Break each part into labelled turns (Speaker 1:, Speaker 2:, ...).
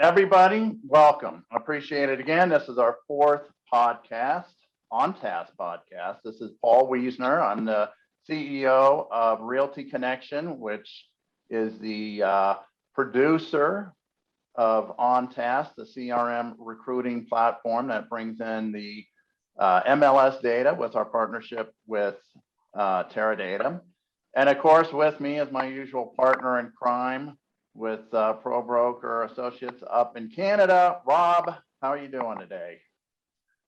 Speaker 1: Everybody, welcome. Appreciate it again. This is our fourth podcast, OnTask podcast. This is Paul Wiesner. I'm the CEO of Realty Connection, which is the producer of OnTask, the CRM recruiting platform that brings in the MLS data with our partnership with Teradata. And of course, with me is my usual partner in crime, with Pro Broker Associates up in Canada. Rob, how are you doing today?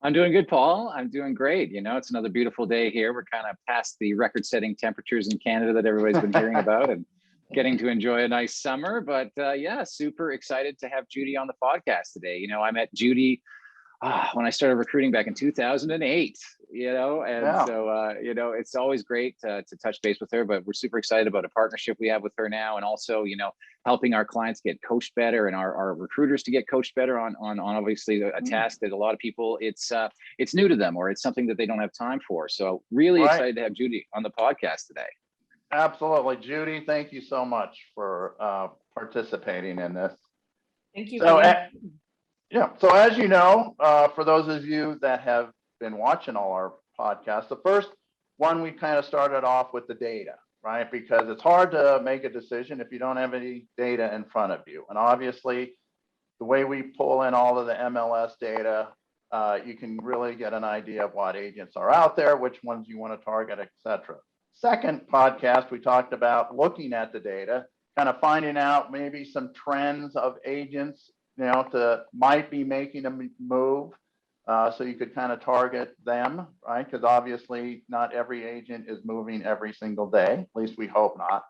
Speaker 2: I'm doing good, Paul. I'm doing great. You know, it's another beautiful day here. We're kind of past the record-setting temperatures in Canada that everybody's been hearing about and getting to enjoy a nice summer. But yeah, super excited to have Judy on the podcast today. You know, I met Judy when I started recruiting back in 2008, you know, and yeah. So, you know, it's always great to touch base with her, but we're super excited about a partnership we have with her now. And also, you know, helping our clients get coached better and our recruiters to get coached better on obviously a task that a lot of people, it's new to them, or it's something that they don't have time for. So really excited to have Judy on the podcast today.
Speaker 1: Absolutely. Judy, thank you so much for participating in this.
Speaker 3: Thank you.
Speaker 1: Yeah, so as you know, for those of you that have been watching all our podcasts, the first one we kind of started off with the data, right? Because it's hard to make a decision if you don't have any data in front of you. And obviously, the way we pull in all of the MLS data, you can really get an idea of what agents are out there, which ones you want to target, et cetera. Second podcast, we talked about looking at the data, kind of finding out maybe some trends of agents, you know, might be making a move, so you could kind of target them, right? Because obviously not every agent is moving every single day. At least we hope not.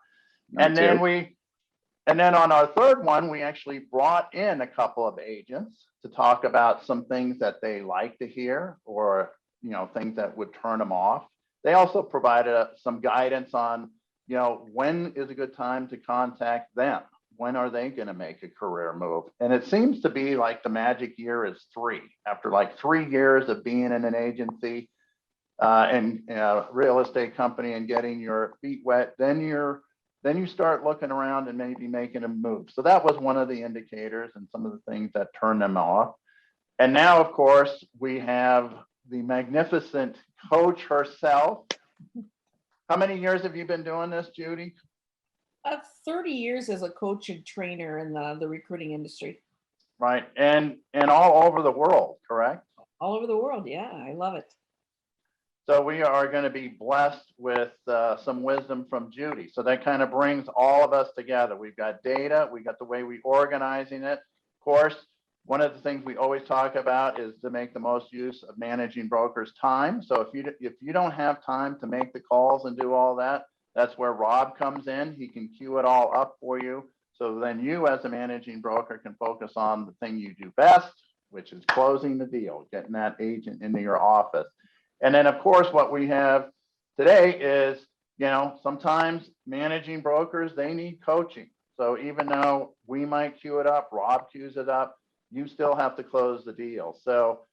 Speaker 1: And then on our third one, we actually brought in a couple of agents to talk about some things that they like to hear, or you know, things that would turn them off. They also provided some guidance on, you know, when is a good time to contact them. When are they going to make a career move? And it seems to be like the magic year is 3. After like 3 years of being in an agency and real estate company and getting your feet wet, then you start looking around and maybe making a move. So that was one of the indicators and some of the things that turn them off. And now, of course, we have the magnificent coach herself. How many years have you been doing this, Judy?
Speaker 3: 30 years as a coach and trainer in the recruiting industry.
Speaker 1: Right, and all over the world, correct?
Speaker 3: All over the world, yeah, I love it.
Speaker 1: So we are going to be blessed with some wisdom from Judy. So that kind of brings all of us together. We've got data, we got the way we're organizing it. Of course, one of the things we always talk about is to make the most use of managing brokers' time. So if you don't have time to make the calls and do all that, that's where Rob comes in. He can queue it all up for you. So then you as a managing broker can focus on the thing you do best, which is closing the deal, getting that agent into your office. And then of course, what we have today is, you know, sometimes managing brokers, they need coaching. So even though we might queue it up, Rob queues it up, you still have to close the deal. So,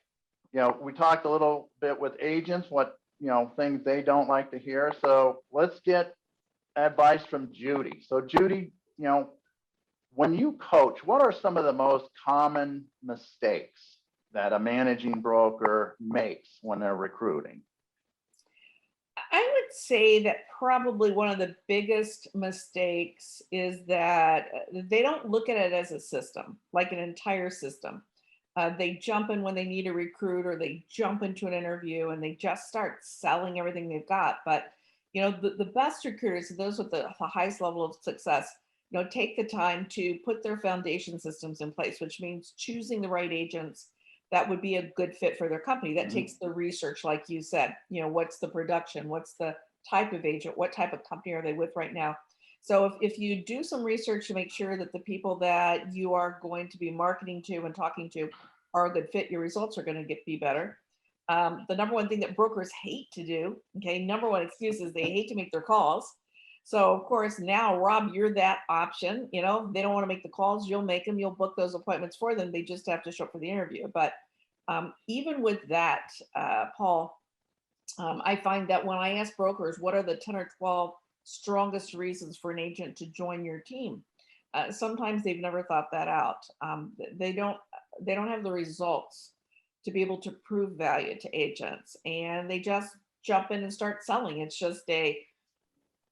Speaker 1: you know, we talked a little bit with agents, what, you know, things they don't like to hear. So let's get advice from Judy. So Judy, you know, when you coach, what are some of the most common mistakes that a managing broker makes when they're recruiting?
Speaker 3: I would say that probably one of the biggest mistakes is that they don't look at it as a system, like an entire system. They jump in when they need a recruit, or they jump into an interview and they just start selling everything they've got. But, you know, the best recruiters, those with the highest level of success, you know, take the time to put their foundation systems in place, which means choosing the right agents that would be a good fit for their company. That takes the research, like you said, you know, what's the production, what's the type of agent, what type of company are they with right now? So if you do some research to make sure that the people that you are going to be marketing to and talking to are a good fit, your results are going to be better. The number one thing that brokers hate to do, okay, number one excuse is they hate to make their calls. So of course, now, Rob, you're that option. You know, they don't want to make the calls, you'll make them, you'll book those appointments for them. They just have to show up for the interview. But even with that, Paul, I find that when I ask brokers, what are the 10 or 12 strongest reasons for an agent to join your team? sometimes they've never thought that out. They don't have the results to be able to prove value to agents, and they just jump in and start selling. It's just a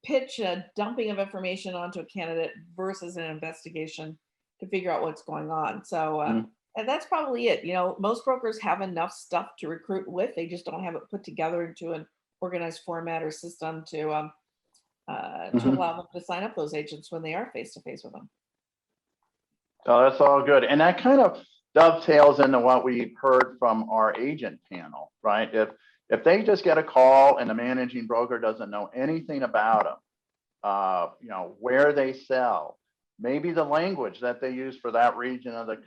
Speaker 3: pitch, a dumping of information onto a candidate versus an investigation to figure out what's going on. So, and that's probably it. Most brokers have enough stuff to recruit with. They just don't have it put together into an organized format or system to allow them to sign up those agents when they are face to face with them.
Speaker 1: So that's all good. And that kind of dovetails into what we heard from our agent panel, right? If they just get a call and the managing broker doesn't know anything about them, where they sell, maybe the language that they use for that region of the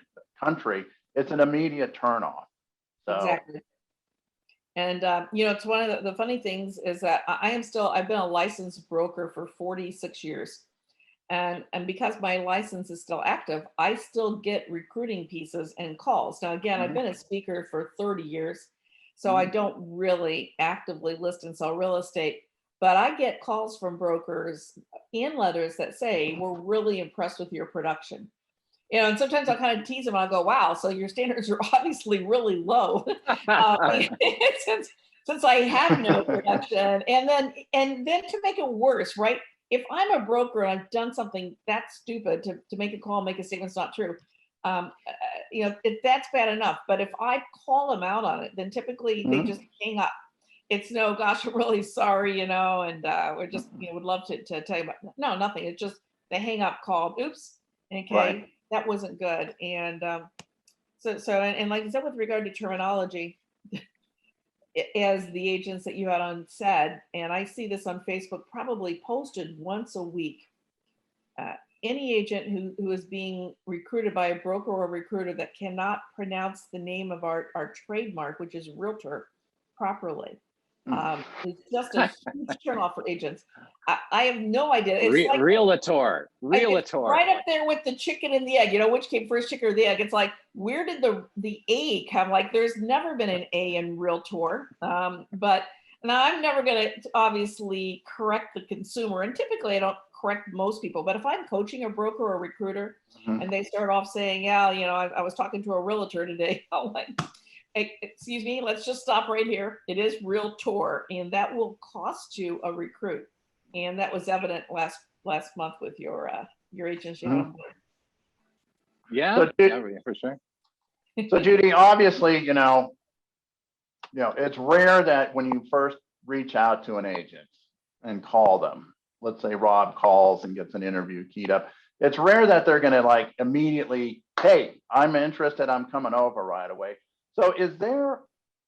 Speaker 1: country, it's an immediate turnoff. So.
Speaker 3: Exactly. And, it's one of the funny things is that I've been a licensed broker for 46 years. And because my license is still active, I still get recruiting pieces and calls. Now, again, I've been a speaker for 30 years, so I don't really actively list and sell real estate, but I get calls from brokers and letters that say, we're really impressed with your production. And sometimes I'll kind of tease them. I'll go, wow, so your standards are obviously really low since I have no production. And then to make it worse, right? If I'm a broker and I've done something that's stupid to make a call, make a statement that's not true, if that's bad enough. But if I call them out on it, then typically they just hang up. It's no, gosh, I'm really sorry, and we're just, would love to tell you about. No, nothing. It's just they hang up, call, oops, okay, right. That wasn't good. And so like I said, with regard to terminology, as the agents that you had on said, and I see this on Facebook probably posted once a week, any agent who is being recruited by a broker or recruiter that cannot pronounce the name of our trademark, which is realtor, properly, it's just a huge turnoff for agents. I have no idea. It's like
Speaker 2: realtor.
Speaker 3: It's right up there with the chicken and the egg. Which came first, chicken or the egg? It's like, where did the A come? Like, there's never been an A in realtor. But now I'm never going to obviously correct the consumer, and typically I don't correct most people. But if I'm coaching a broker or a recruiter, and they start off saying, "Yeah, I was talking to a realtor today," I'm like, excuse me, let's just stop right here. It is realtor, and that will cost you a recruit. And that was evident last month with your agency.
Speaker 2: Yeah, for sure.
Speaker 1: So Judy, obviously, it's rare that when you first reach out to an agent and call them, let's say Rob calls and gets an interview keyed up, it's rare that they're going to immediately, hey, I'm interested, I'm coming over right away. So is there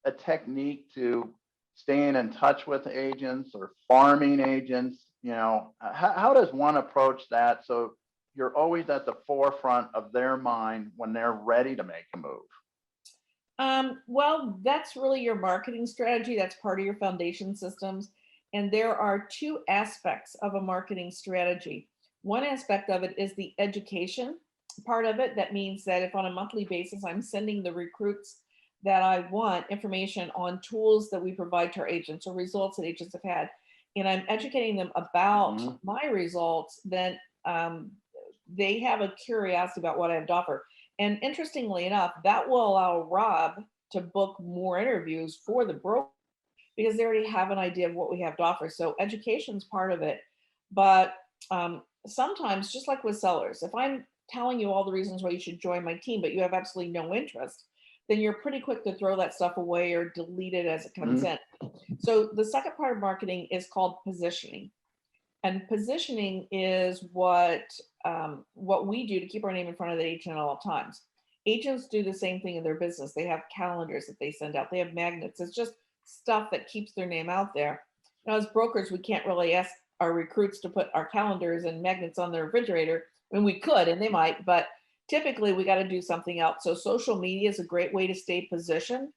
Speaker 1: a technique to staying in touch with agents or farming agents? How does one approach that so you're always at the forefront of their mind when they're ready to make a move?
Speaker 3: Well, that's really your marketing strategy. That's part of your foundation systems. And there are two aspects of a marketing strategy. One aspect of it is the education part of it. That means that if on a monthly basis, I'm sending the recruits that I want information on tools that we provide to our agents or results that agents have had, and I'm educating them about my results, then they have a curiosity about what I have to offer. And interestingly enough, that will allow Rob to book more interviews for the broker because they already have an idea of what we have to offer. So education is part of it. But sometimes, just like with sellers, if I'm telling you all the reasons why you should join my team, but you have absolutely no interest, then you're pretty quick to throw that stuff away or delete it as it comes in. So the second part of marketing is called positioning. And positioning is what we do to keep our name in front of the agent at all times. Agents do the same thing in their business. They have calendars that they send out. They have magnets. It's just stuff that keeps their name out there. Now, as brokers, we can't really ask our recruits to put our calendars and magnets on their refrigerator. I mean, we could, and they might, but typically we got to do something else. So social media is a great way to stay positioned.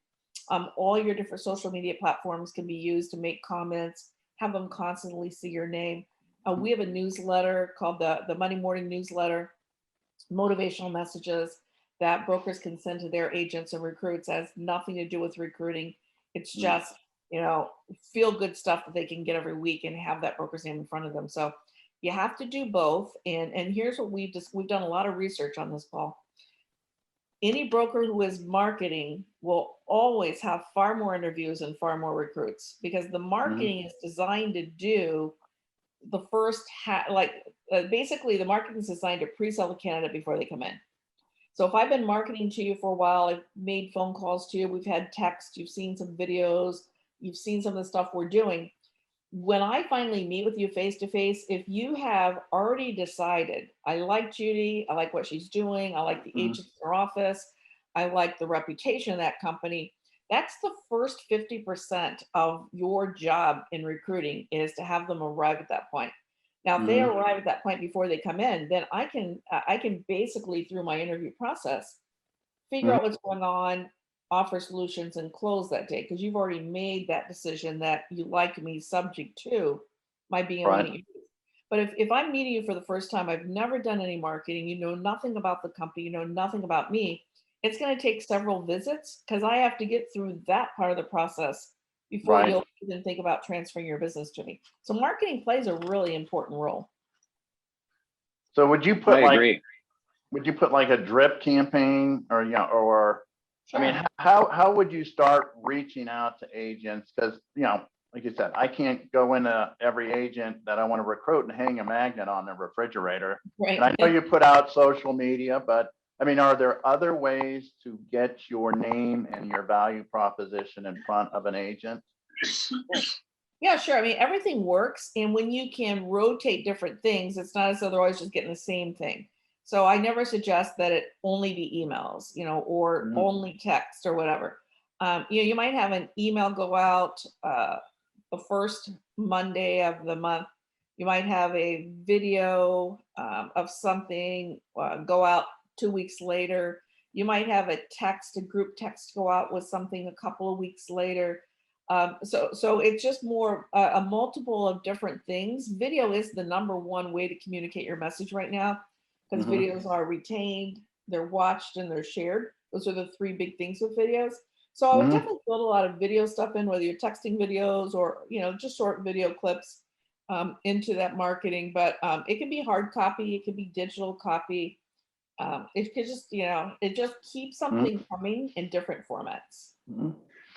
Speaker 3: All your different social media platforms can be used to make comments, have them constantly see your name. We have a newsletter called the Monday Morning Newsletter, motivational messages that brokers can send to their agents and recruits. It has nothing to do with recruiting. It's just, feel good stuff that they can get every week and have that broker's name in front of them. So, You have to do both. And here's what we've done a lot of research on this, Paul. Any broker who is marketing will always have far more interviews and far more recruits, because the marketing is designed to do the first basically the marketing is designed to pre-sell the candidate before they come in. So if I've been marketing to you for a while, I've made phone calls to you, we've had text, you've seen some videos, you've seen some of the stuff we're doing. When I finally meet with you face to face, if you have already decided, I like Judy, I like what she's doing, I like the agents in her office, I like the reputation of that company, that's the first 50% of your job in recruiting, is to have them arrive at that point. Now, if they arrive at that point before they come in, then I can basically, through my interview process, figure out what's going on, offer solutions, and close that day, because you've already made that decision that you like me, subject to my being able to meet you. But if I'm meeting you for the first time, I've never done any marketing, you know nothing about the company, you know nothing about me, it's going to take several visits, because I have to get through that part of the process before you'll even think about transferring your business to me. So marketing plays a really important role.
Speaker 1: So would you put
Speaker 2: I agree.
Speaker 1: would you put like a drip campaign, or or
Speaker 3: Sure.
Speaker 1: I mean, how would you start reaching out to agents? Because like you said, I can't go into every agent that I want to recruit and hang a magnet on their refrigerator.
Speaker 3: Right.
Speaker 1: And I know you put out social media, but I mean, are there other ways to get your name and your value proposition in front of an agent?
Speaker 3: Yeah, sure. I mean, everything works. And when you can rotate different things, it's not as though they're always just getting the same thing. So I never suggest that it only be emails, or only text or whatever. You might have an email go out the first Monday of the month. You might have a video of something go out 2 weeks later. You might have a group text go out with something a couple of weeks later. So it's just more a multiple of different things. Video is the #1 way to communicate your message right now, because videos are retained, they're watched, and they're shared. Those are the 3 big things with videos. So I would definitely build a lot of video stuff in, whether you're texting videos or just short video clips into that marketing. But it can be hard copy, it can be digital copy. It could just it just keeps something coming in different formats.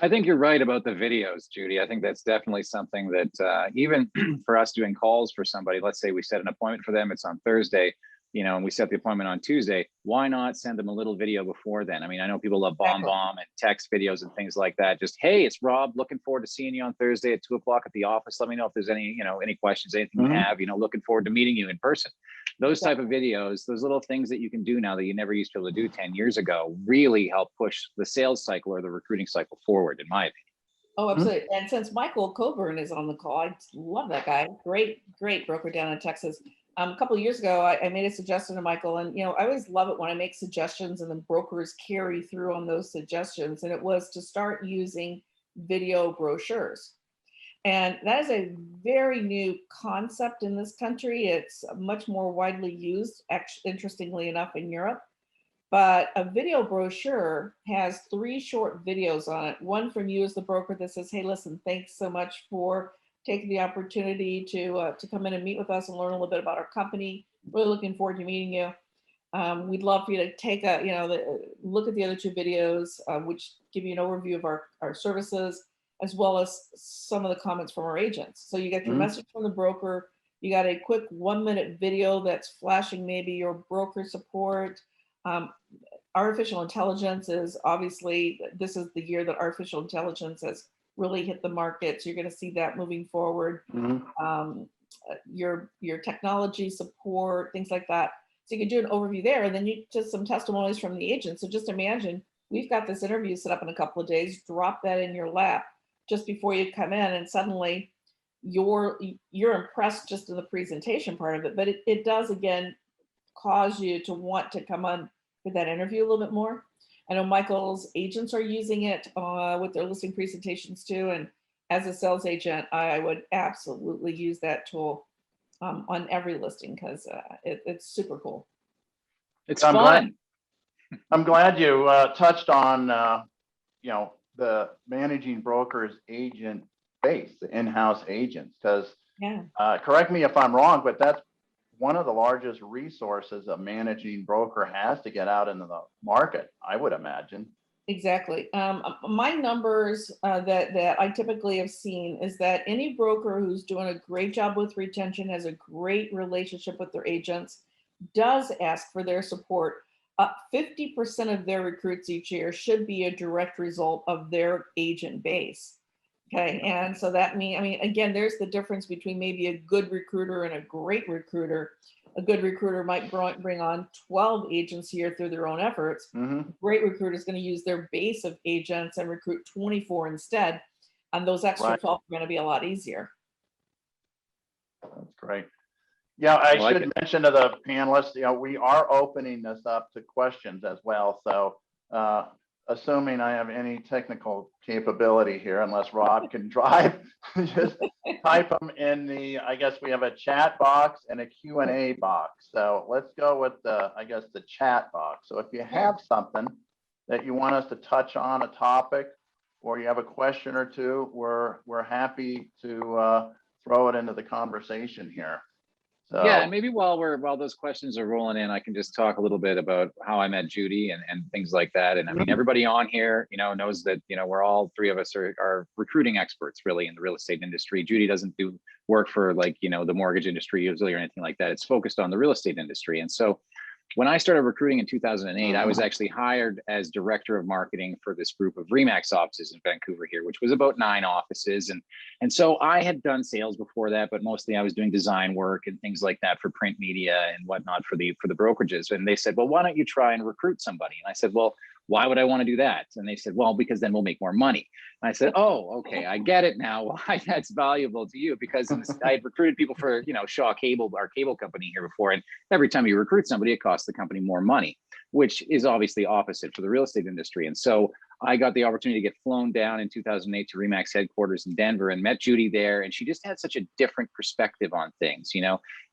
Speaker 2: I think you're right about the videos, Judy. I think that's definitely something that even for us doing calls for somebody, let's say we set an appointment for them, it's on Thursday, and we set the appointment on Tuesday, why not send them a little video before then? I mean, I know people love bomb and text videos and things like that. Just, hey, it's Rob, looking forward to seeing you on Thursday at 2:00 at the office. Let me know if there's any questions, anything you have, looking forward to meeting you in person. Those type of videos, those little things that you can do now that you never used to be able to do 10 years ago, really help push the sales cycle or the recruiting cycle forward, in my opinion.
Speaker 3: Oh, absolutely. And since Michael Coburn is on the call, I love that guy. Great broker down in Texas. A couple of years ago, I made a suggestion to Michael, and I always love it when I make suggestions and the brokers carry through on those suggestions. And it was to start using video brochures. And that is a very new concept in this country. It's much more widely used, actually, interestingly enough, in Europe. But a video brochure has 3 short videos on it. One from you as the broker that says, hey, listen, thanks so much for taking the opportunity to come in and meet with us and learn a little bit about our company. Really looking forward to meeting you. We'd love for you to take look at the other 2 videos, which give you an overview of our services, as well as some of the comments from our agents. So you get your message from the broker. You got a quick 1-minute video that's flashing maybe your broker support. Artificial intelligence is obviously, this is the year that artificial intelligence has really hit the market. So you're going to see that moving forward. Your technology support, things like that. So you can do an overview there, and then you just some testimonies from the agent. So just imagine we've got this interview set up in a couple of days, drop that in your lap just before you come in, and suddenly you're impressed just in the presentation part of it. But it does, again, cause you to want to come on for that interview a little bit more. I know Michael's agents are using it with their listing presentations too. And as a sales agent, I would absolutely use that tool on every listing, because it's super cool.
Speaker 2: It's fun.
Speaker 1: I'm glad you touched on the managing brokers agent base, the in-house agents, because correct me if I'm wrong, but that's one of the largest resources a managing broker has to get out into the market, I would imagine.
Speaker 3: Exactly. My numbers that I typically have seen is that any broker who's doing a great job with retention, has a great relationship with their agents, does ask for their support. 50% of their recruits each year should be a direct result of their agent base. Okay. And so that means, again, there's the difference between maybe a good recruiter and a great recruiter. A good recruiter might bring on 12 agents a year through their own efforts.
Speaker 1: Mm-hmm.
Speaker 3: A great recruiter is going to use their base of agents and recruit 24 instead. And those extra 12 are going to be a lot easier.
Speaker 1: That's great. Yeah, I
Speaker 2: like
Speaker 1: should mention to the panelists, we are opening this up to questions as well. So assuming I have any technical capability here, unless Rob can drive, just type them in the, I guess we have a chat box and a Q&A box. So let's go with the chat box. So if you have something that you want us to touch on, a topic, or you have a question or two, we're happy to throw it into the conversation here. So,
Speaker 2: yeah, and maybe while those questions are rolling in, I can just talk a little bit about how I met Judy and things like that. And I mean, everybody on here, knows that, we're all three of us are recruiting experts really in the real estate industry. Judy doesn't do work for the mortgage industry usually or anything like that. It's focused on the real estate industry. And so when I started recruiting in 2008, I was actually hired as director of marketing for this group of RE/MAX offices in Vancouver here, which was about 9 offices. And so I had done sales before that, but mostly I was doing design work and things like that for print media and whatnot for the brokerages. And they said, well, why don't you try and recruit somebody? And I said, well, why would I want to do that? And they said, well, because then we'll make more money. And I said, oh, okay, I get it now. Why that's valuable to you? Because I had recruited people for, Shaw Cable, our cable company here before. And every time you recruit somebody, it costs the company more money, which is obviously opposite for the real estate industry. And so I got the opportunity to get flown down in 2008 to RE/MAX headquarters in Denver and met Judy there. And she just had such a different perspective on things.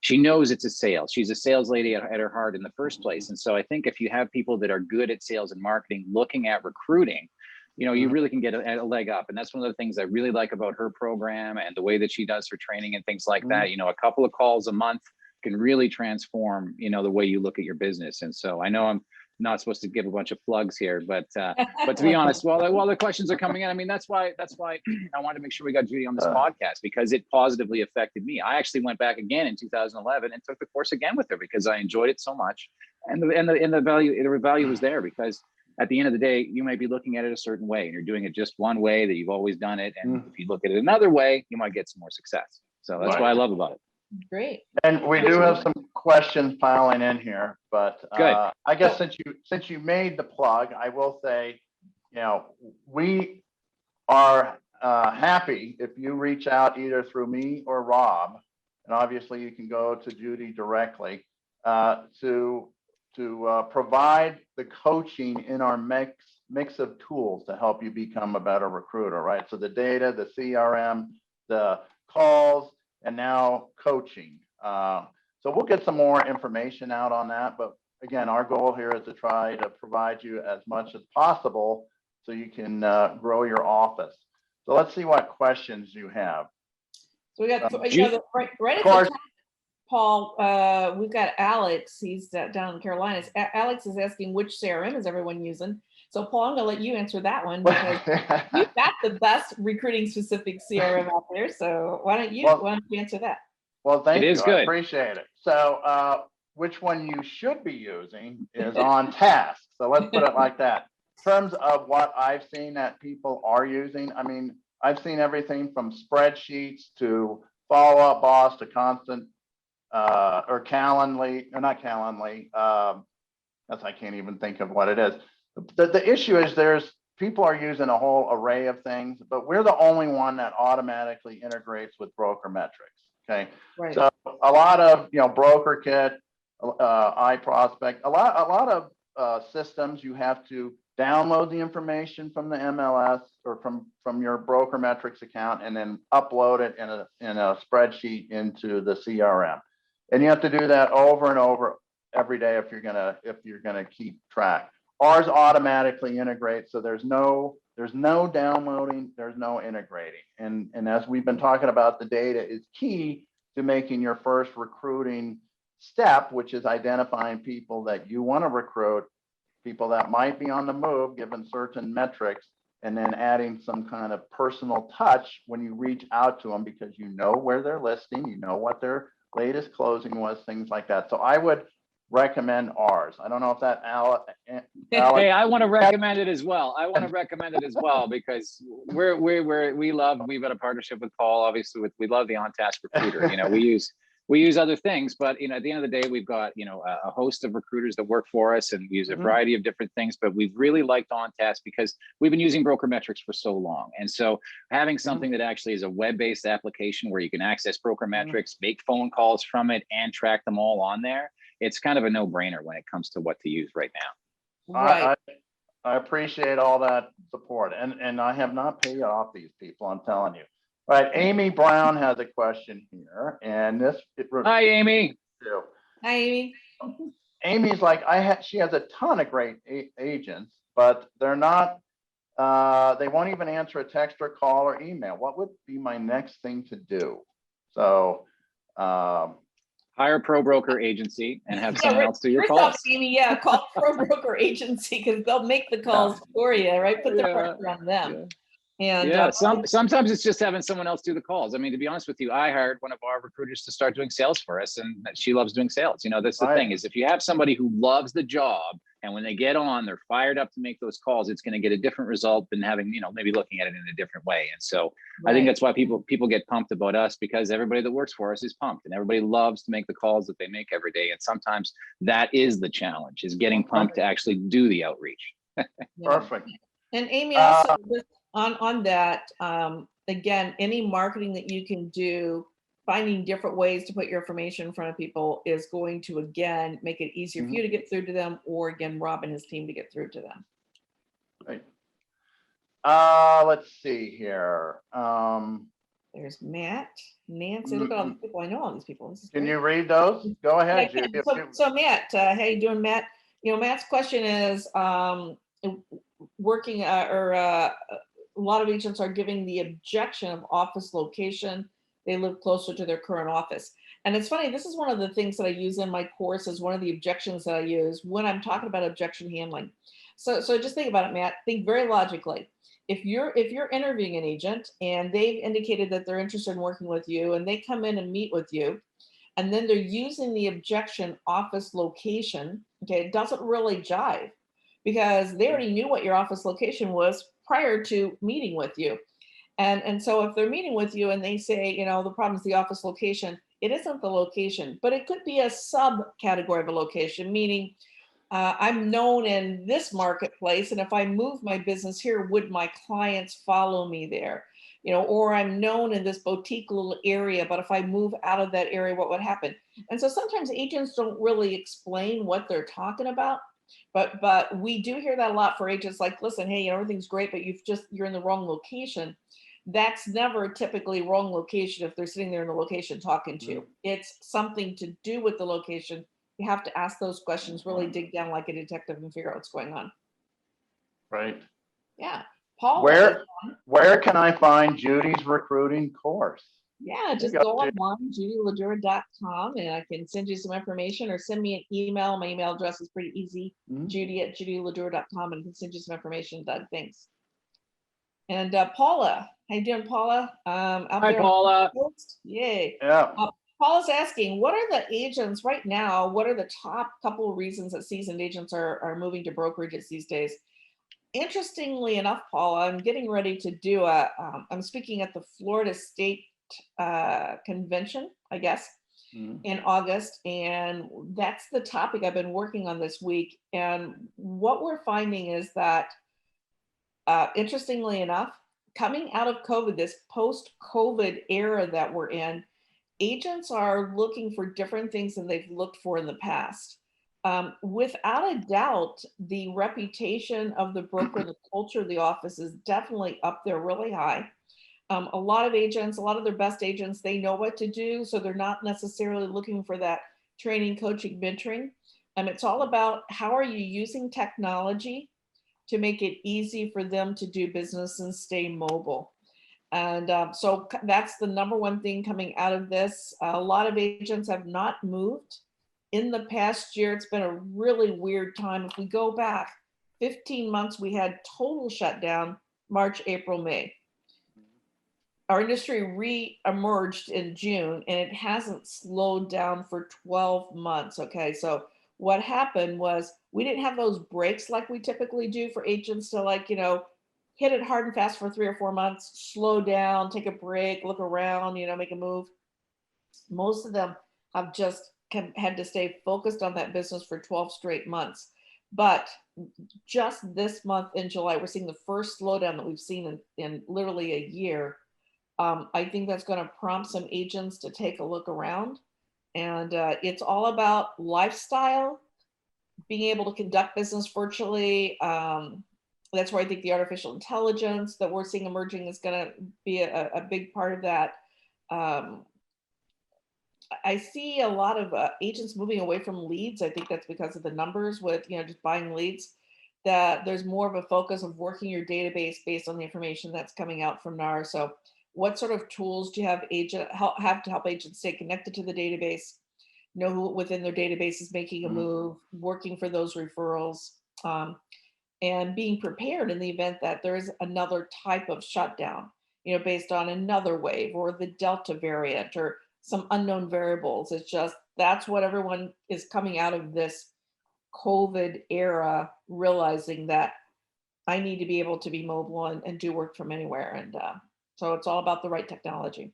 Speaker 2: She knows it's a sale. She's a sales lady at her heart in the first place. And so I think if you have people that are good at sales and marketing looking at recruiting, you really can get a leg up. And that's one of the things I really like about her program and the way that she does her training and things like that. A couple of calls a month can really transform, the way you look at your business. And so I know I'm not supposed to give a bunch of plugs here, but to be honest, while the questions are coming in, that's why I wanted to make sure we got Judy on this podcast, because it positively affected me. I actually went back again in 2011 and took the course again with her because I enjoyed it so much, and the value was there, because at the end of the day, you might be looking at it a certain way and you're doing it just one way that you've always done it, and if you look at it another way, you might get some more success. So that's what I love about it.
Speaker 3: Great.
Speaker 1: And we do have some questions piling in here, but I guess since you made the plug, I will say, we are happy if you reach out either through me or Rob, and obviously you can go to Judy directly to provide the coaching in our mix of tools to help you become a better recruiter, right? So the data, the CRM, the calls, and now coaching. So we'll get some more information out on that. But again, our goal here is to try to provide you as much as possible so you can grow your office. So let's see what questions you have.
Speaker 3: So we got right at the top, Paul, we've got Alex. He's down in the Carolinas. Alex is asking, which CRM is everyone using? So Paul, I'm gonna let you answer that one, because you've got the best recruiting specific CRM out there. So why don't you answer that?
Speaker 1: Well, thank you.
Speaker 2: Good.
Speaker 1: I appreciate it. So which one you should be using is OnTask. So let's put it like that. In terms of what I've seen that people are using, I've seen everything from spreadsheets to Follow Up Boss to Constant or Calendly, or not Calendly. I can't even think of what it is. The issue is people are using a whole array of things, but we're the only one that automatically integrates with Broker Metrics. Okay.
Speaker 3: Right.
Speaker 1: So a lot of, Broker Kit, iProspect, a lot of systems, you have to download the information from the MLS or from your Broker Metrics account, and then upload it in a spreadsheet into the CRM. And you have to do that over and over every day if you're gonna keep track. Ours automatically integrates, so there's no downloading, there's no integrating. And as we've been talking about, the data is key to making your first recruiting step, which is identifying people that you want to recruit, people that might be on the move, given certain metrics, and then adding some kind of personal touch when you reach out to them, because you know where they're listing, you know what their latest closing was, things like that. So I would recommend ours. I don't know if that
Speaker 2: Hey, I want to recommend it as well. I want to recommend it as well, because we've got a partnership with Paul, obviously, we love the OnTask recruiter. You know, we use other things, but you know, at the end of the day, we've got, you know, a host of recruiters that work for us, and we use a variety of different things, but we've really liked OnTask because we've been using Broker Metrics for so long. And so having something that actually is a web-based application where you can access Broker Metrics, make phone calls from it, and track them all on there, it's kind of a no-brainer when it comes to what to use right now.
Speaker 3: Right.
Speaker 1: I appreciate all that support, and I have not paid off these people, I'm telling you. Right, Amy Brown has a question here, and this.
Speaker 2: Hi, Amy.
Speaker 1: Too.
Speaker 3: Hi, Amy.
Speaker 1: Amy's like, she has a ton of great agents, but they're not. They won't even answer a text or call or email. What would be my next thing to do? So.
Speaker 2: Hire a pro broker agency and have someone else do your calls.
Speaker 3: Off, Amy, yeah, call pro broker agency, because they'll make the calls for you, right? Put the pressure on them. And
Speaker 2: sometimes it's just having someone else do the calls. I mean, to be honest with you, I hired one of our recruiters to start doing sales for us, and she loves doing sales. You know, that's the thing, is if you have somebody who loves the job, and when they get on, they're fired up to make those calls, it's going to get a different result than having, you know, maybe looking at it in a different way. And so I think that's why people get pumped about us, because everybody that works for us is pumped, and everybody loves to make the calls that they make every day. And sometimes that is the challenge, is getting pumped to actually do the outreach.
Speaker 1: Perfect.
Speaker 3: And Amy, also on that, again, any marketing that you can do, finding different ways to put your information in front of people is going to, again, make it easier for you to get through to them, or again, Rob and his team to get through to them.
Speaker 1: Right. Let's see here.
Speaker 3: There's Matt, Nancy. Look at all the people. I know all these people. This is
Speaker 1: Can
Speaker 3: great.
Speaker 1: you read those? Go ahead, Judy.
Speaker 3: So Matt, how you doing, Matt? You know, Matt's question is, working a lot of agents are giving the objection of office location. They live closer to their current office. And it's funny, this is one of the things that I use in my course, is one of the objections that I use when I'm talking about objection handling. So just think about it, Matt. Think very logically. If you're interviewing an agent and they've indicated that they're interested in working with you, and they come in and meet with you, and then they're using the objection office location, okay, it doesn't really jive, because they already knew what your office location was prior to meeting with you. And so if they're meeting with you and they say, you know, the problem is the office location, it isn't the location, but it could be a subcategory of a location, meaning I'm known in this marketplace, and if I move my business here, would my clients follow me there? You know, or I'm known in this boutique little area, but if I move out of that area, what would happen? And so sometimes agents don't really explain what they're talking about. But we do hear that a lot for agents, like, listen, hey, you know, everything's great, but you're in the wrong location. That's never typically wrong location if they're sitting there in the location talking to you. It's something to do with the location. You have to ask those questions, really dig down like a detective and figure out what's going on.
Speaker 1: Right.
Speaker 3: Yeah. Paul,
Speaker 1: where can I find Judy's recruiting course?
Speaker 3: Yeah, just go online, JudyLaDeur.com, and I can send you some information, or send me an email. My email address is pretty easy, Judy@JudyLaDeur.com, and I can send you some information. Doug, thanks. And Paula, how you doing, Paula?
Speaker 2: Hi, Paula.
Speaker 3: Yay.
Speaker 1: Yeah.
Speaker 3: Paula's asking, what are the agents right now? What are the top couple of reasons that seasoned agents are moving to brokerages these days? Interestingly enough, Paula, I'm getting ready to do I'm speaking at the Florida State Convention, I guess, in August. And that's the topic I've been working on this week. And what we're finding is that, interestingly enough, coming out of COVID, this post-COVID era that we're in, agents are looking for different things than they've looked for in the past. Without a doubt, the reputation of the broker, the culture of the office is definitely up there really high. A lot of agents, a lot of their best agents, they know what to do. So they're not necessarily looking for that training, coaching, mentoring. It's all about how are you using technology to make it easy for them to do business and stay mobile. And so that's the number one thing coming out of this. A lot of agents have not moved in the past year, it's been a really weird time. If we go back 15 months, we had total shutdown, March, April, May. Our industry re-emerged in June, and it hasn't slowed down for 12 months. Okay, so what happened was we didn't have those breaks like we typically do for agents to, like, hit it hard and fast for 3 or 4 months, slow down, take a break, look around, make a move. Most of them have just had to stay focused on that business for 12 straight months. But just this month in July, we're seeing the first slowdown that we've seen in literally a year. I think that's going to prompt some agents to take a look around. And it's all about lifestyle, being able to conduct business virtually. That's where I think the artificial intelligence that we're seeing emerging is going to be a big part of that. I see a lot of agents moving away from leads. I think that's because of the numbers with, just buying leads, that there's more of a focus of working your database based on the information that's coming out from NAR. So what sort of tools do you have to help agents stay connected to the database, know who within their database is making a move, working for those referrals, and being prepared in the event that there is another type of shutdown, based on another wave or the Delta variant or some unknown variables. It's just, that's what everyone is coming out of this COVID era, realizing that I need to be able to be mobile and do work from anywhere. And so it's all about the right technology.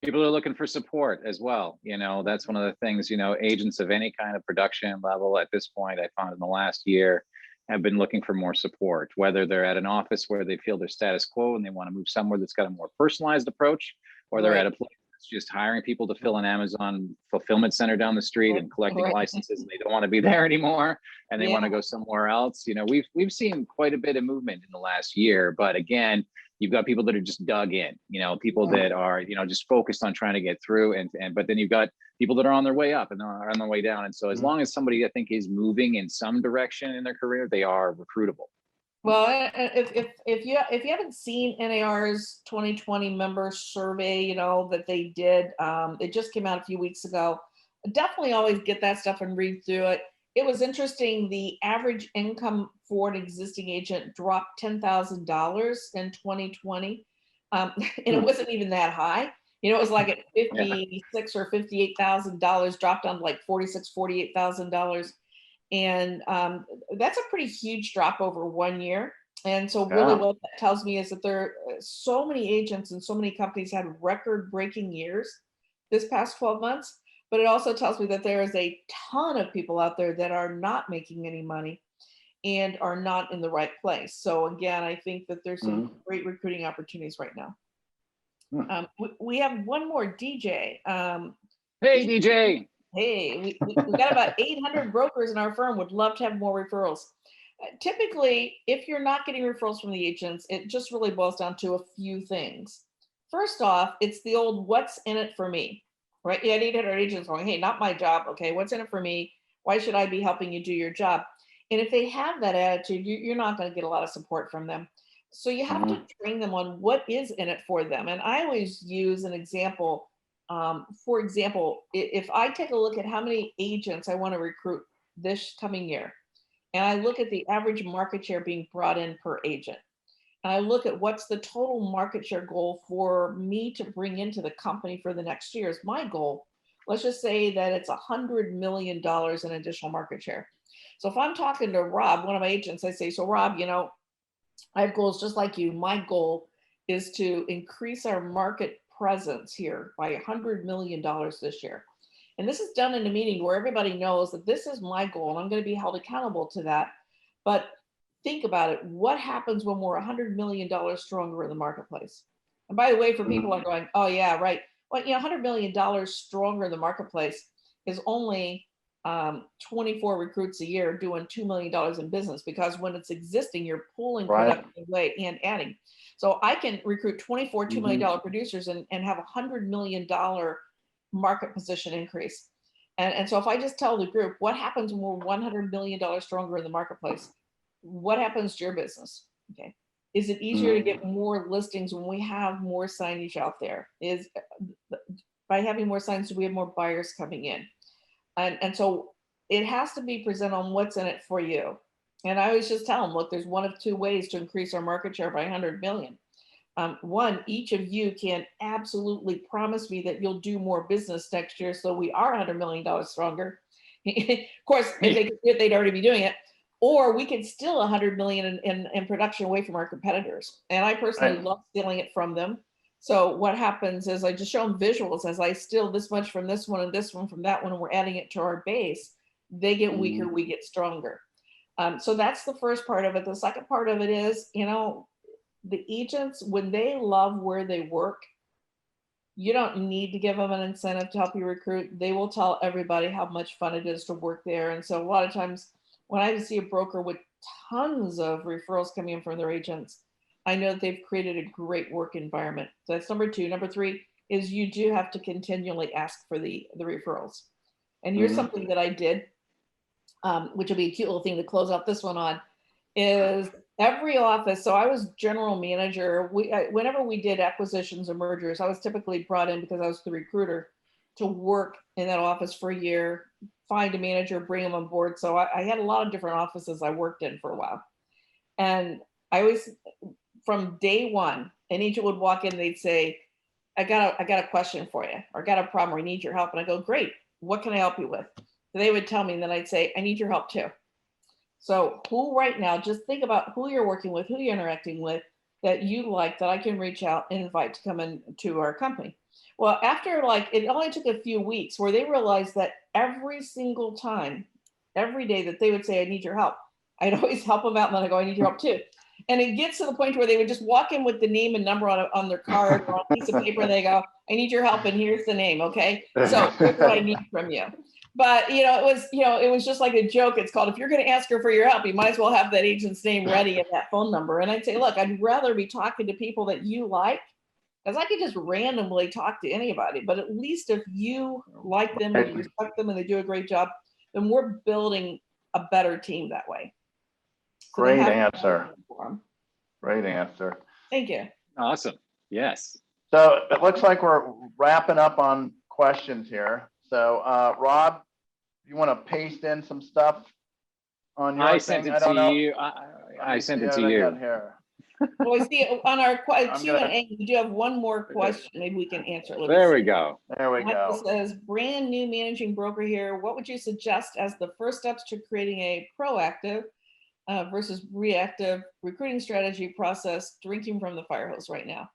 Speaker 2: People are looking for support as well. That's one of the things, agents of any kind of production level at this point, I found in the last year, have been looking for more support, whether they're at an office where they feel their status quo and they want to move somewhere that's got a more personalized approach, or they're at a place that's just hiring people to fill an Amazon fulfillment center down the street and collecting licenses, and they don't want to be there anymore and they want to go somewhere else. We've seen quite a bit of movement in the last year, but again, you've got people that are just dug in, people that are, just focused on trying to get through, but then you've got people that are on their way up and are on their way down. And so as long as somebody, I think, is moving in some direction in their career, they are recruitable.
Speaker 3: Well, if you haven't seen NAR's 2020 member survey, that they did, it just came out a few weeks ago. Definitely always get that stuff and read through it. It was interesting. The average income for an existing agent dropped $10,000 in 2020. And it wasn't even that high. It was like at $56,000 or $58,000, dropped down to like $46,000, $48,000. And that's a pretty huge drop over 1 year. And so really what that tells me is that there are so many agents and so many companies had record-breaking years this past 12 months. But it also tells me that there is a ton of people out there that are not making any money and are not in the right place. So again, I think that there's some great recruiting opportunities right now. We have one more, DJ.
Speaker 2: Hey, DJ.
Speaker 3: Hey, we got about 800 brokers in our firm. Would love to have more referrals. Typically, if you're not getting referrals from the agents, it just really boils down to a few things. First off, it's the old what's in it for me, right? You had 800 agents going, hey, not my job. Okay, what's in it for me? Why should I be helping you do your job? And if they have that attitude, you're not going to get a lot of support from them. So you have to train them on what is in it for them. And I always use an example. For example, if I take a look at how many agents I want to recruit this coming year, and I look at the average market share being brought in per agent, and I look at what's the total market share goal for me to bring into the company for the next year is my goal. Let's just say that it's $100 million in additional market share. So if I'm talking to Rob, one of my agents, I say, so Rob, I have goals just like you. My goal is to increase our market presence here by $100 million this year. And this is done in a meeting where everybody knows that this is my goal and I'm going to be held accountable to that. But think about it. What happens when we're $100 million stronger in the marketplace? And by the way, for people who are going, oh yeah, right. Well, $100 million stronger in the marketplace is only 24 recruits a year doing $2 million in business, because when it's existing, you're pulling production away and adding. So I can recruit 24 $2 million producers and have $100 million market position increase. And so if I just tell the group, what happens when we're $100 million stronger in the marketplace? What happens to your business? Okay. Is it easier to get more listings when we have more signage out there? Is by having more signs, do we have more buyers coming in? And so it has to be presented on what's in it for you. And I always just tell them, look, there's one of two ways to increase our market share by 100 million. One, each of you can absolutely promise me that you'll do more business next year, so we are $100 million stronger. Of course, if they could do it, they'd already be doing it. Or we could steal 100 million in production away from our competitors. And I personally love stealing it from them. So what happens is I just show them visuals as I steal this much from this one and this one from that one, and we're adding it to our base. They get weaker, we get stronger. So that's the first part of it. The second part of it is, the agents, when they love where they work, you don't need to give them an incentive to help you recruit. They will tell everybody how much fun it is to work there. And so a lot of times when I see a broker with tons of referrals coming in from their agents, I know that they've created a great work environment. So that's number two. Number three is you do have to continually ask for the referrals. And here's something that I did, which will be a cute little thing to close out this one on, is every office. So I was general manager. Whenever we did acquisitions or mergers, I was typically brought in because I was the recruiter to work in that office for a year, find a manager, bring them on board. So I had a lot of different offices I worked in for a while. And I always, from day one, an agent would walk in, they'd say, I got a question for you, or I got a problem, or I need your help. And I go, great, what can I help you with? So they would tell me, and then I'd say, I need your help too. So who right now, just think about who you're working with, who you're interacting with, that you like, that I can reach out and invite to come into our company. Well, after it only took a few weeks where they realized that every single time, every day that they would say, I need your help, I'd always help them out. And then I go, I need your help too. And it gets to the point where they would just walk in with the name and number on their card or on a piece of paper. And they go, I need your help. And here's the name. Okay. So here's what I need from you. But, it was just like a joke. It's called, if you're going to ask her for your help, you might as well have that agent's name ready and that phone number. And I'd say, look, I'd rather be talking to people that you like, because I could just randomly talk to anybody. But at least if you like them and you respect them and they do a great job, then we're building a better team that way. So
Speaker 1: Great answer. Great answer.
Speaker 3: Thank you.
Speaker 2: Awesome. Yes.
Speaker 1: So it looks like we're wrapping up on questions here. So Rob, you want to paste in some stuff on your
Speaker 2: I
Speaker 1: thing?
Speaker 2: sent it to you. I sent it to you.
Speaker 3: Well, I see on our Q&A, we do have one more question. Maybe we can answer it.
Speaker 2: There we go.
Speaker 1: There we
Speaker 3: Michael
Speaker 1: go.
Speaker 3: says, brand new managing broker here. What would you suggest as the first steps to creating a proactive versus reactive recruiting strategy process, drinking from the fire hose right now?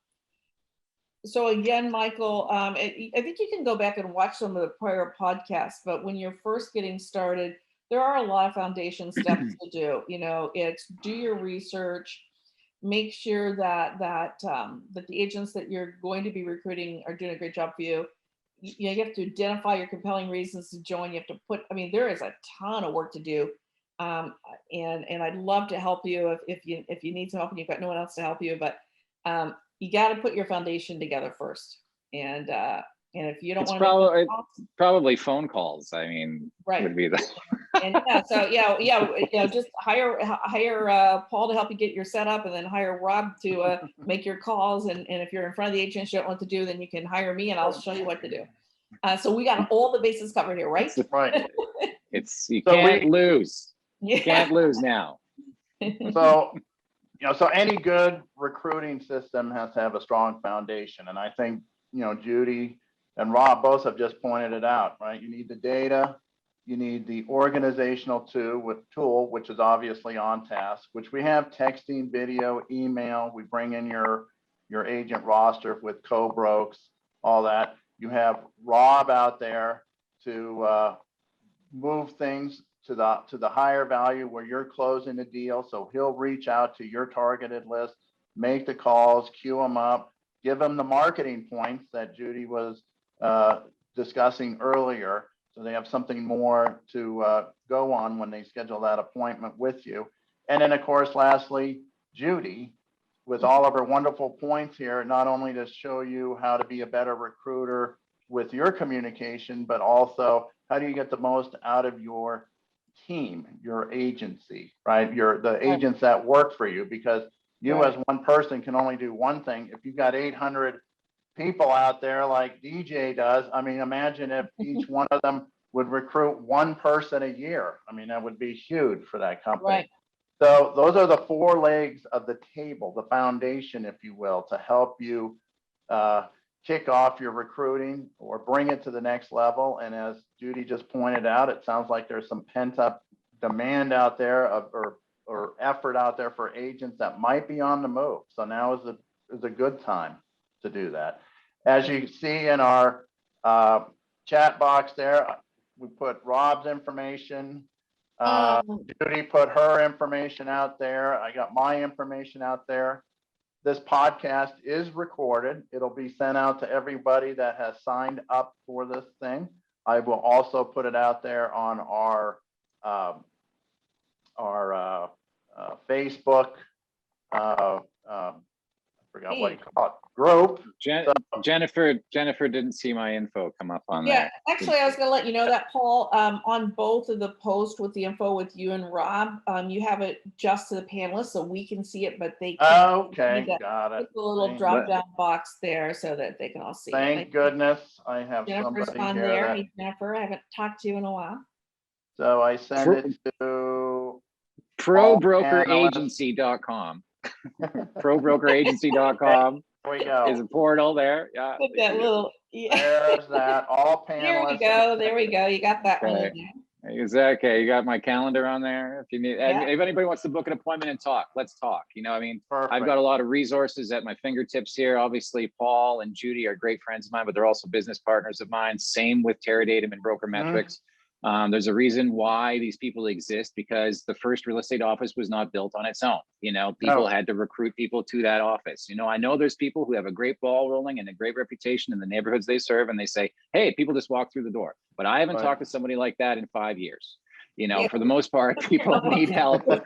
Speaker 3: So again, Michael, I think you can go back and watch some of the prior podcasts, but when you're first getting started, there are a lot of foundation steps to do. It's do your research, make sure that the agents that you're going to be recruiting are doing a great job for you. You have to identify your compelling reasons to join. You have to there is a ton of work to do. And I'd love to help you if you need some help and you've got no one else to help you, but you got to put your foundation together first. And if you don't want to
Speaker 2: probably phone calls,
Speaker 3: right,
Speaker 2: would be the
Speaker 3: and just hire Paul to help you get your setup, and then hire Rob to make your calls. And if you're in front of the agents, you don't know what to do, then you can hire me and I'll show you what to do. So we got all the bases covered here, right?
Speaker 1: Right.
Speaker 2: You can't lose.
Speaker 3: Yeah.
Speaker 2: You can't lose now.
Speaker 1: So any good recruiting system has to have a strong foundation. And I think, Judy and Rob both have just pointed it out, right? You need the data, you need the organizational tool, which is obviously OnTask, which we have texting, video, email. We bring in your agent roster with co-brokes, all that. You have Rob out there to move things to the higher value where you're closing the deal. So he'll reach out to your targeted list, make the calls, queue them up, give them the marketing points that Judy was discussing earlier. So they have something more to go on when they schedule that appointment with you. And then of course, lastly, Judy, with all of her wonderful points here, not only to show you how to be a better recruiter with your communication, but also how do you get the most out of your team, your agency, right? The agents that work for you, because you as one person can only do one thing. If you've got 800 people out there like DJ does, imagine if each one of them would recruit one person a year. I mean, that would be huge for that company.
Speaker 3: Right.
Speaker 1: So those are the 4 legs of the table, the foundation, if you will, to help you kick off your recruiting or bring it to the next level. And as Judy just pointed out, it sounds like there's some pent up demand out there or effort out there for agents that might be on the move. So now is a good time to do that. As you see in our chat box there, we put Rob's information. Judy put her information out there. I got my information out there. This podcast is recorded. It'll be sent out to everybody that has signed up for this thing. I will also put it out there on our Facebook. I forgot what you call it, group.
Speaker 2: Jennifer didn't see my info come up on
Speaker 3: Yeah,
Speaker 2: there.
Speaker 3: actually, I was going to let you know that, Paul, on both of the posts with the info with you and Rob, you have it just to the panelists so we can see it, but they can't.
Speaker 1: Okay, got it.
Speaker 3: Put the little drop down box there so that they can all see it.
Speaker 1: Thank goodness I have
Speaker 3: Jennifer's
Speaker 1: somebody
Speaker 3: on
Speaker 1: here.
Speaker 3: there. Hey, Jennifer, I haven't talked to you in a while.
Speaker 1: So I send it to
Speaker 2: ProBrokerAgency.com. ProBrokerAgency.com.
Speaker 1: There we go.
Speaker 2: Is a portal there. Yeah.
Speaker 3: Put that little, yeah.
Speaker 1: There's that. All panelists.
Speaker 3: There we go. There we go. You got that one in there.
Speaker 2: Is that okay? You got my calendar on there. If you need,
Speaker 3: Yeah.
Speaker 2: if anybody wants to book an appointment and talk, let's talk. You know, I mean,
Speaker 1: Perfect.
Speaker 2: I've got a lot of resources at my fingertips here. Obviously, Paul and Judy are great friends of mine, but they're also business partners of mine. Same with Terradatum and Broker Metrics. There's a reason why these people exist, because the first real estate office was not built on its own. You know, people had to recruit people to that office. You know, I know there's people who have a great ball rolling and a great reputation in the neighborhoods they serve, and they say, hey, people just walk through the door. But I haven't talked to somebody like that in 5 years. You know, for the most part, people need help with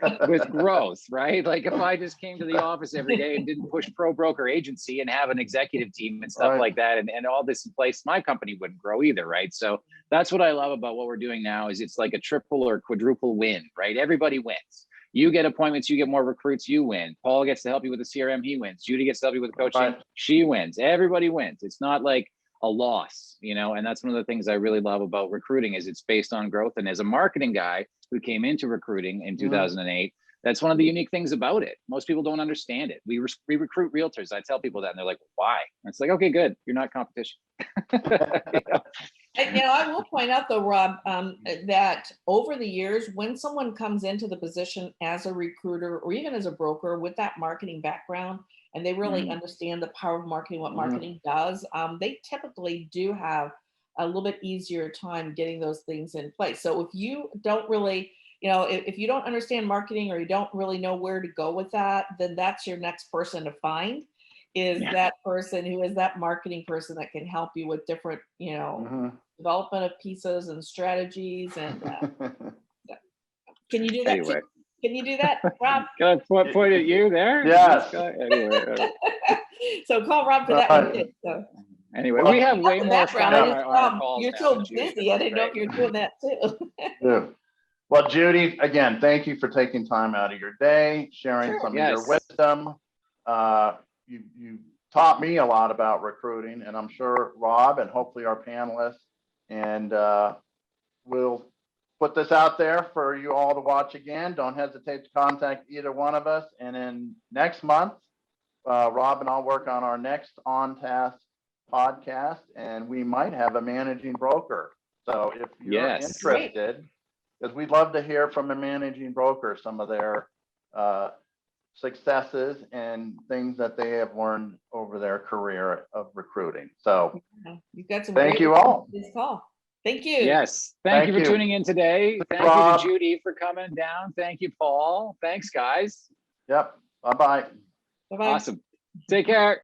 Speaker 2: growth, right? Like if I just came to the office every day and didn't push Pro Broker Agency and have an executive team and stuff like that, and all this in place, my company wouldn't grow either, right? So that's what I love about what we're doing now is it's like a triple or quadruple win, right? Everybody wins. You get appointments, you get more recruits, you win. Paul gets to help you with the CRM, he wins. Judy gets to help you with the coaching, she wins. Everybody wins. It's not like a loss, you know, and that's one of the things I really love about recruiting is it's based on growth. And as a marketing guy who came into recruiting in 2008, that's one of the unique things about it. Most people don't understand it. We recruit realtors. I tell people that and they're like, why? And it's like, okay, good. You're not competition.
Speaker 3: You know, I will point out though, Rob, that over the years, when someone comes into the position as a recruiter or even as a broker with that marketing background, and they really understand the power of marketing, what marketing does, they typically do have a little bit easier time getting those things in place. So if you don't really, you know, if you don't understand marketing or you don't really know where to go with that, then that's your next person to find is that person who is that marketing person that can help you with different, you know, development of pieces and strategies. And can you do that?
Speaker 2: Anyway.
Speaker 3: Can you do that, Rob?
Speaker 2: Can I point at you there?
Speaker 1: Yes.
Speaker 2: Anyway,
Speaker 3: so call Rob for that one too. So.
Speaker 2: Anyway, we have way more fun on our calls.
Speaker 3: You're so busy. I didn't know if you're doing that too.
Speaker 1: Yeah. Well, Judy, again, thank you for taking time out of your day, sharing some of your wisdom. You taught me a lot about recruiting, and I'm sure Rob and hopefully our panelists, and we'll put this out there for you all to watch again. Don't hesitate to contact either one of us. And then next month, Rob and I'll work on our next OnTask podcast, and we might have a managing broker. So if you're interested, because we'd love to hear from a managing broker, some of their successes and things that they have learned over their career of recruiting. So
Speaker 3: you've got some
Speaker 1: thank you all.
Speaker 3: This call. Thank you.
Speaker 2: Yes. Thank you for tuning in today. Thank you to Judy for coming down. Thank you, Paul. Thanks, guys.
Speaker 1: Yep. Bye-bye.
Speaker 3: Bye-bye.
Speaker 2: Awesome. Take care.